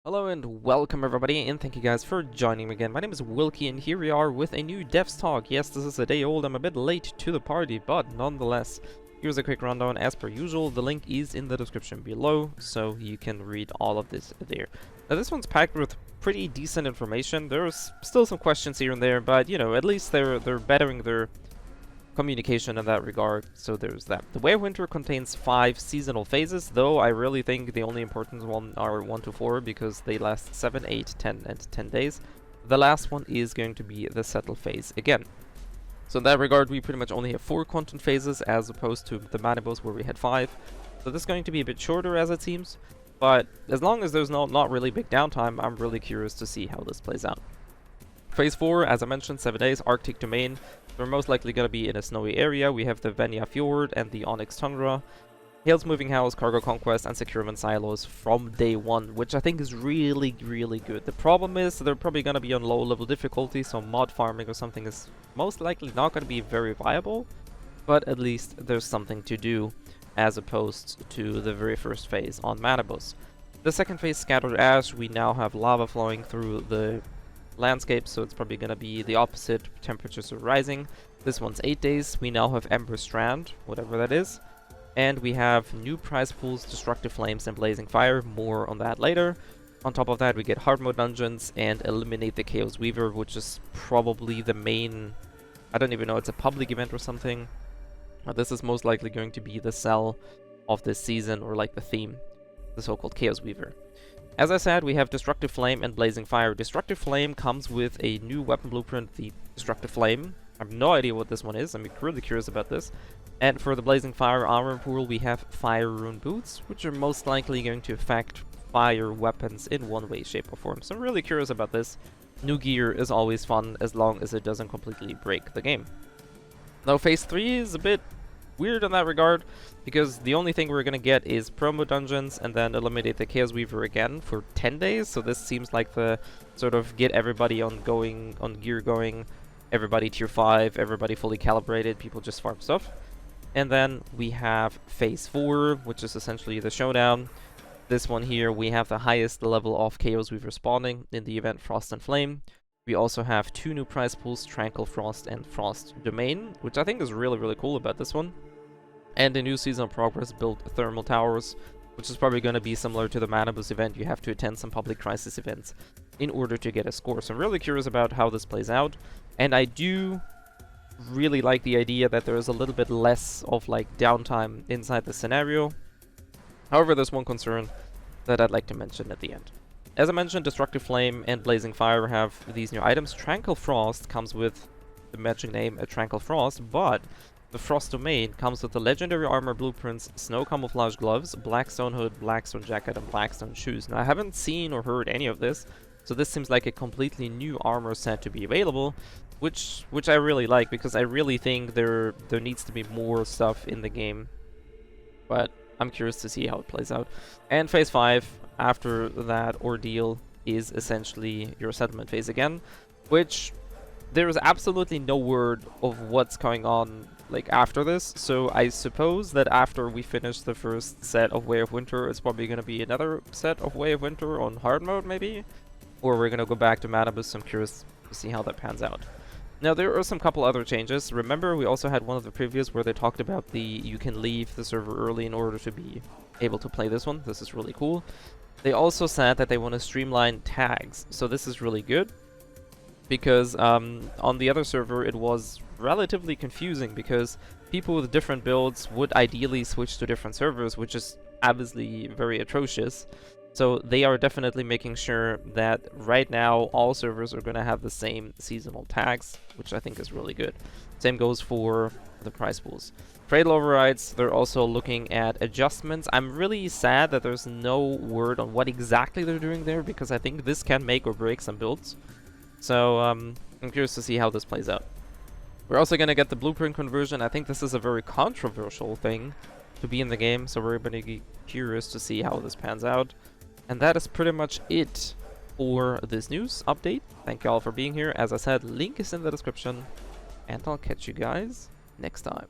Hello and welcome everybody, and thank you guys for joining me again. My name is Wilky and here we are with a new devs talk. Yes, this is a day old, I'm a bit late to the party, but nonetheless, here's a quick rundown as per usual. The link is in the description below, so you can read all of this there. Now this one's packed with pretty decent information. There's still some questions here and there, but you know, at least they're bettering their communication in that regard, so there's that. The Way of Winter contains 5 seasonal phases, though I really think the only important one are 1 to 4 because they last 7, 8, 10 and 10 days. The last one is going to be the settle phase again. So in that regard we pretty much only have 4 content phases as opposed to the Manibos where we had 5. So this is going to be a bit shorter as it seems, but as long as there's not really big downtime, I'm really curious to see how this plays out. Phase 4, as I mentioned, 7 days, Arctic Domain. We're most likely going to be in a snowy area. We have the Venya Fjord and the Onyx Tundra, Hale's Moving House, Cargo Conquest, and Securement Silos from day 1, which I think is really good. The problem is they're probably going to be on low level difficulty, so mod farming or something is most likely not going to be very viable, but at least there's something to do as opposed to the very first phase on Manibos. The second phase, Scattered Ash, we now have lava flowing through the landscape, so it's probably going to be the opposite. Temperatures are rising. This one's 8 days. We now have Ember Strand, whatever that is, and we have new prize pools, Destructive Flames and Blazing Fire. More on that later. On top of that we get hard mode dungeons and Eliminate the Chaos Weaver, which is probably the main, I don't even know, it's a public event or something. This is most likely going to be the sell of this season, or like the theme, the so-called Chaos Weaver. As I said, we have Destructive Flame and Blazing Fire. Destructive Flame comes with a new weapon blueprint, the Destructive Flame. I have no idea what this one is. I'm really curious about this. And for the Blazing Fire armor pool, we have Fire Rune Boots, which are most likely going to affect fire weapons in one way, shape, or form. So I'm really curious about this. New gear is always fun as long as it doesn't completely break the game. Now, Phase 3 is a bit weird in that regard, because the only thing we're gonna get is promo dungeons and then Eliminate the Chaos Weaver again for 10 days. So this seems like the sort of get everybody on gear going, everybody tier 5, everybody fully calibrated, people just farm stuff. And then we have Phase 4, which is essentially the showdown. This one here, we have the highest level of Chaos Weaver spawning in the event Frost and Flame. We also have 2 new prize pools, Tranquil Frost and Frost Domain, which I think is really cool about this one. And a new seasonal progress built Thermal Towers, which is probably going to be similar to the Manibus event. You have to attend some public crisis events in order to get a score. So I'm really curious about how this plays out. And I do really like the idea that there is a little bit less of like downtime inside the scenario. However, there's one concern that I'd like to mention at the end. As I mentioned, Destructive Flame and Blazing Fire have these new items. Tranquil Frost comes with the magic name, a Tranquil Frost, but the Frost Domain comes with the legendary armor blueprints, Snow Camouflage Gloves, Blackstone Hood, Blackstone Jacket, and Blackstone Shoes. Now, I haven't seen or heard any of this, so this seems like a completely new armor set to be available, which I really like, because I really think there needs to be more stuff in the game. But I'm curious to see how it plays out. And Phase 5, after that ordeal, is essentially your settlement phase again, which there is absolutely no word of what's going on like after this. So I suppose that after we finish the first set of Way of Winter, it's probably going to be another set of Way of Winter on hard mode maybe, or we're going to go back to Manibus. I'm curious to see how that pans out. Now, there are some couple other changes. Remember, we also had one of the previews where they talked about you can leave the server early in order to be able to play this one. This is really cool. They also said that they want to streamline tags, so this is really good, because on the other server it was relatively confusing, because people with different builds would ideally switch to different servers, which is obviously very atrocious. So they are definitely making sure that right now all servers are going to have the same seasonal tags, which I think is really good. Same goes for the prize pools. Cradle overrides, they're also looking at adjustments. I'm really sad that there's no word on what exactly they're doing there, because I think this can make or break some builds. So I'm curious to see how this plays out. We're also going to get the blueprint conversion. I think this is a very controversial thing to be in the game, so we're going to be curious to see how this pans out. And that is pretty much it for this news update. Thank you all for being here. As I said, link is in the description, and I'll catch you guys next time.